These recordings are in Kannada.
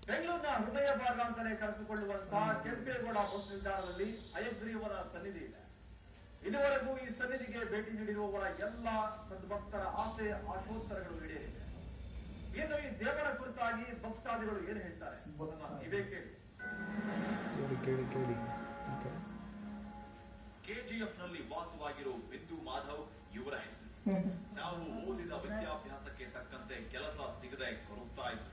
ಬೆಂಗಳೂರಿನ ಹೃದಯ ಭಾಗ ಅಂತಾನೆ ಕರೆಸಿಕೊಳ್ಳುವಂತಹ ಕೆಂಪೇಗೌಡ ಬಸ್ ನಿಲ್ದಾಣದಲ್ಲಿ ಹಯಗ್ರೀವರ ಸನ್ನಿಧಿ ಇದೆ. ಇದುವರೆಗೂ ಈ ಸನ್ನಿಧಿಗೆ ಭೇಟಿ ನೀಡಿರುವವರ ಎಲ್ಲ ಸದ್ಭಕ್ತರ ಆಸೆ ಆಶೋತ್ತರಗಳು ಈಡೇರಿವೆ. ಇನ್ನು ಈ ದೇವರ ಕುರಿತಾಗಿ ಭಕ್ತಾದಿಗಳು ಏನು ಹೇಳ್ತಾರೆ ಇವೇ ಕೇಳಿ. ಕೆಜಿಎಫ್ ನಲ್ಲಿ ವಾಸವಾಗಿರೋ ಬಿಂದು ಮಾಧವ್ ಇವರ ಹೆಸರು. ನಾವು ಓದಿದ ವಿದ್ಯಾಭ್ಯಾಸಕ್ಕೆ ತಕ್ಕಂತೆ ಕೆಲಸ ಸಿಗದೆ ಕೊರಗ್ತಾ ಇದ್ರು.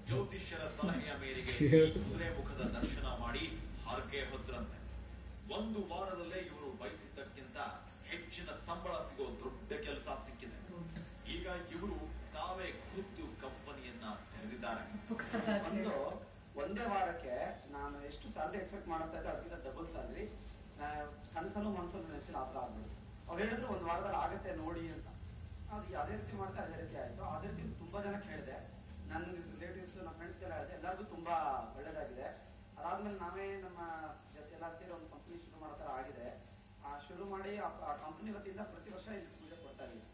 ಜ್ಯೋತಿಷ್ಯರ ಸಲಹೆಯ ಮೇರೆಗೆ ಕುದುರೆ ಮುಖದ ದರ್ಶನ ಮಾಡಿ ಹರಕೆ ಹೊದ್ರಂತೆ. ಒಂದು ವಾರದಲ್ಲೇ ಇವರು ಬಯಸಿದ್ದಕ್ಕಿಂತ ಹೆಚ್ಚಿನ ಸಂಬಳ ಸಿಗೋ ದೊಡ್ಡ ಕೆಲಸ ಸಿಕ್ಕಿದೆ. ಈಗ ಇವರು ತಾವೇ ಖುದ್ದು ಕಂಪನಿಯನ್ನ ತೆರೆದಿದ್ದಾರೆ. ಒಂದೇ ವಾರಕ್ಕೆ ನಾನು ಎಷ್ಟು ಸ್ಯಾಲರಿ ಎಕ್ಸ್ಪೆಕ್ಟ್ ಮಾಡ್ತಾ ಇದ್ದೆ ಅದಕ್ಕಿಂತ ಡಬಲ್ ಸ್ಯಾಲರಿ ಕನಸಲ್ಲೂ ಮನಸ್ಸಲ್ಲೂ ನೆನೆಸಿಲ್ಲ ಆ ಥರ ಆಗ್ಬೋದು. ಅವ್ರು ಹೇಳಿದ್ರು ಒಂದು ವಾರದಲ್ಲಿ ಆಗತ್ತೆ ನೋಡಿ ಅಂತ. ಅದು ಅದೇ ರೀತಿ ಮಾಡ್ತಾ ಅದೇ ರೀತಿ ಆಯ್ತು. ಅದೇ ರೀತಿ ತುಂಬಾ ಜನ ಕೇಳಿದೆ, ನನ್ನ ರಿಲೇಟಿವ್ಸ್ ನಮ್ಮ ಫ್ರೆಂಡ್ಸ್ ಎಲ್ಲ ಹೇಳಿದೆ, ಎಲ್ಲರಿಗೂ ತುಂಬಾ ಒಳ್ಳೇದಾಗಿದೆ. ಅದಾದ್ಮೇಲೆ ನಾವೇ ನಮ್ಮ ಎಲ್ಲ ಸೇರಿ ಒಂದು ಕಂಪನಿ ಶುರು ಮಾಡೋ ಥರ ಆಗಿದೆ. ಶುರು ಮಾಡಿ ಆ ಕಂಪನಿ ವತಿಯಿಂದ ಪ್ರತಿ ವರ್ಷ ಇಲ್ಲಿ ಪೂಜೆ ಕೊಡ್ತಾ ಇದ್ದೀವಿ.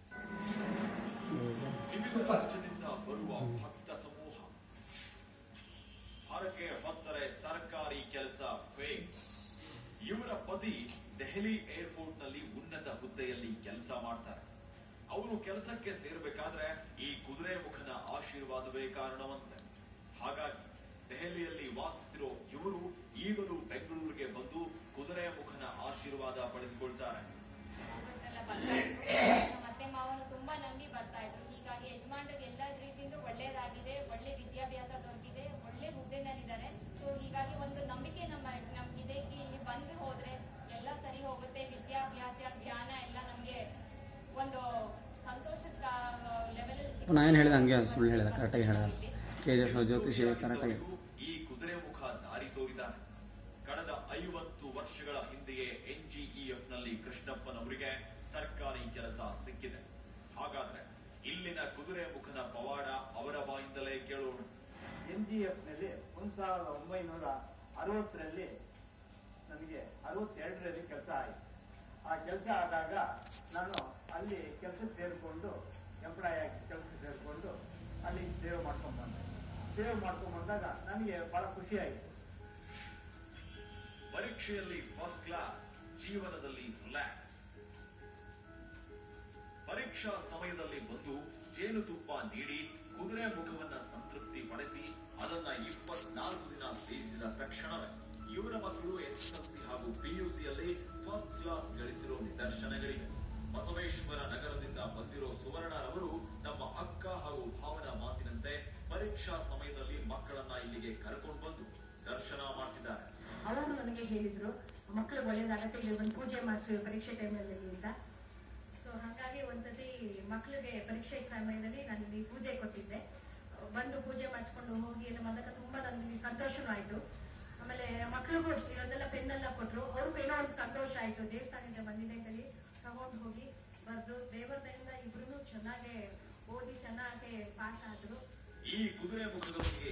ಬರುವ ಭಕ್ತ ಸಮೂಹ ಹರಕೆ ಹೊತ್ತರೆ ಸರ್ಕಾರಿ ಕೆಲಸ ಫೇಕ್. ಇವರ ಪತಿ ದೆಹಲಿ ಏರ್ಪೋರ್ಟ್ ನಲ್ಲಿ ಉನ್ನತ ಹುದ್ದೆಯಲ್ಲಿ ಕೆಲಸ ಮಾಡ್ತಾರೆ. ಅವರು ಕೆಲಸಕ್ಕೆ ಸೇರಬೇಕಾದ್ರೆ ಈ ಕುದುರೆ ಮುಖನ ಆಶೀರ್ವಾದವೇ ಕಾರಣವಂತೆ. ಹಾಗಾಗಿ ದೆಹಲಿಯಲ್ಲಿ ವಾಸಿಸಿರೋ ಇವರು ಈಗಲೂ ಬೆಂಗಳೂರಿಗೆ ಬಂದು ಕುದುರೆ ಮುಖನ ಆಶೀರ್ವಾದ ಪಡೆದುಕೊಳ್ತಾರೆ. ಮತ್ತೆ ಮಾವನು ತುಂಬಾ ನಂಬಿ ಬರ್ತಾ ಇದ್ರು. ಹೀಗಾಗಿ ಯಜಮಾನ್ರಿಗೆ ಎಲ್ಲ ರೀತಿಯಿಂದ ಒಳ್ಳೇದಾಗಿದೆ, ಒಳ್ಳೆ ವಿದ್ಯಾಭ್ಯಾಸ ದೊರಕಿದೆ, ಒಳ್ಳೆ ಹುದ್ದೆನಲ್ಲಿದ್ದಾರೆ. ಸೊ ಹೀಗಾಗಿ ಒಂದು ನಂಬಿಕೆ ನಮ್ಗಿದೆ, ಇಲ್ಲಿ ಬಂದು ಹೋದ್ರೆ ಎಲ್ಲ ಸರಿ ಹೋಗುತ್ತೆ. ವಿದ್ಯಾಭ್ಯಾಸ ಜ್ಞಾನ ಎಲ್ಲ ನಮ್ಗೆ ಒಂದು ಸಂತೋಷದ ಲೆವೆಲ್. ನಾನು ಹೇಳಿದ ಹಂಗೆ ಸುಳ್ಳು ಹೇಳಿದ, ಕರೆಕ್ಟಾಗಿ ಹೇಳಿದ. ಕೆಜಿಎಫ್ ಜ್ಯೋತಿಷಿ ಕರೆಕ್ಟಾಗಿ ಈ ಕುದುರೆ ಮುಖ ದಾರಿ ತೋರಿದ್ದಾನೆ. ಕಳೆದ 50 ವರ್ಷಗಳ ಹಿಂದೆಯೇ ಎನ್ಜಿಇಎಫ್ ನಲ್ಲಿ ಕೃಷ್ಣಪ್ಪನವರಿಗೆ ಸರ್ಕಾರಿ ಕೆಲಸ ಸಿಕ್ಕಿದೆ. ಹಾಗಾದ್ರೆ ಇಲ್ಲಿನ ಕುದುರೆ ಮುಖನ ಪವಾಡ ಅವರ ಬಾಯಿಂದಲೇ ಕೇಳೋಣ. ಎನ್ಜಿಎಫ್ ನಲ್ಲಿ 1960ರಲ್ಲಿ ನನಗೆ 62ರಲ್ಲಿ ಕೆಲಸ ಆಯಿತು. ಆ ಕೆಲಸ ಆದಾಗ ನಾನು ಅಲ್ಲಿ ಕೆಲಸಕ್ಕೆ ಸೇರಿಕೊಂಡು ಎಂಪ್ಲಾಯ್ ಆಗಿ ಕೆಲಸಕ್ಕೆ ಸೇರಿಕೊಂಡು ಅಲ್ಲಿ ಸೇವೆ ಮಾಡ್ಕೊಂಡ್ ಬಂದೆ. ಸೇವೆ ಮಾಡ್ಕೊಂಡ್ ಬಂದಾಗ ನನಗೆ ಬಹಳ ಖುಷಿ ಆಯಿತು. ಪರೀಕ್ಷೆಯಲ್ಲಿ ಫಸ್ಟ್ ಕ್ಲಾಸ್, ಜೀವನದಲ್ಲಿ ರಿಲ್ಯಾಕ್ಸ್. ಪರೀಕ್ಷಾ ಸಮಯದಲ್ಲಿ ಬಂದು ಜೇನುತುಪ್ಪ ನೀಡಿ ಕುದುರೆ ಮುಖವನ್ನ ಸಂತೃಪ್ತಿ ಪಡಿಸಿ ಅದನ್ನ 24 ದಿನ ಸೇರಿಸಿದ ತಕ್ಷಣವೇ ಇವರ ಮಕ್ಕಳು ಎಸ್ಎಸ್ಎಲ್ಸಿ ಹಾಗೂ ಪಿಯುಸಿಯಲ್ಲಿ ಫಸ್ಟ್ ಕ್ಲಾಸ್ ಗಳಿಸಿರೋ ನಿದರ್ಶನಗಳಿವೆ. ಬಸವೇಶ್ವರ ನಗರದಿಂದ ಬಂದಿರೋ ಸುವರ್ಣರವರು ನಮ್ಮ ಅಕ್ಕ ಹಾಗೂ ಭಾವನ ಮಾತಿನಂತೆ ಪರೀಕ್ಷಾ ಸಮಯದಲ್ಲಿ ಮಕ್ಕಳನ್ನ ಇಲ್ಲಿಗೆ ಕರ್ಕೊಂಡು ಬಂದು ದರ್ಶನ ಮಾಡಿಸಿದ್ದಾರೆ. ಅವರು ನನಗೆ ಹೇಳಿದ್ರು, ಮಕ್ಕಳಿಗೆ ಒಳ್ಳೇದಾಗತ್ತೆ, ಇಲ್ಲಿ ಒಂದು ಪೂಜೆ ಮಾಡಿಸಿ ಪರೀಕ್ಷೆ ಟೈಮಲ್ಲಿ ಅಂತ. ಸೊ ಹಾಗಾಗಿ ಒಂದ್ಸತಿ ಮಕ್ಕಳಿಗೆ ಪರೀಕ್ಷೆ ಸಮಯದಲ್ಲಿ ನಾನು ಇಲ್ಲಿ ಪೂಜೆ ಕೊಟ್ಟಿದ್ದೆ. ಬಂದು ಪೂಜೆ ಮಾಡಿಸ್ಕೊಂಡು ಹೋಗಿ ಬಂದಾಗ ತುಂಬಾ ನನಗೆ ಸಂತೋಷನೂ ಆಯ್ತು. ಆಮೇಲೆ ಮಕ್ಕಳಿಗೂ ಇರೋದೆಲ್ಲ ಪೆನ್ನೆಲ್ಲ ಕೊಟ್ಟರು. ಅವ್ರಿಗೂ ಏನೋ ಒಂದು ಸಂತೋಷ ಆಯ್ತು. ದೇವಸ್ಥಾನದಿಂದ ಬಂದಿದೆ ಅಂತೇಳಿ ತಗೊಂಡು ಹೋಗಿ ಬರ್ದು ದೇವರ ದಯಿಂದ ಇಬ್ರು ಚೆನ್ನಾಗಿ ಓದಿ ಚೆನ್ನಾಗಿ ಪಾಸ್ ಆದ್ರು. ಈ ಕುದುರೆ ಮುಖದೊಂದಿಗೆ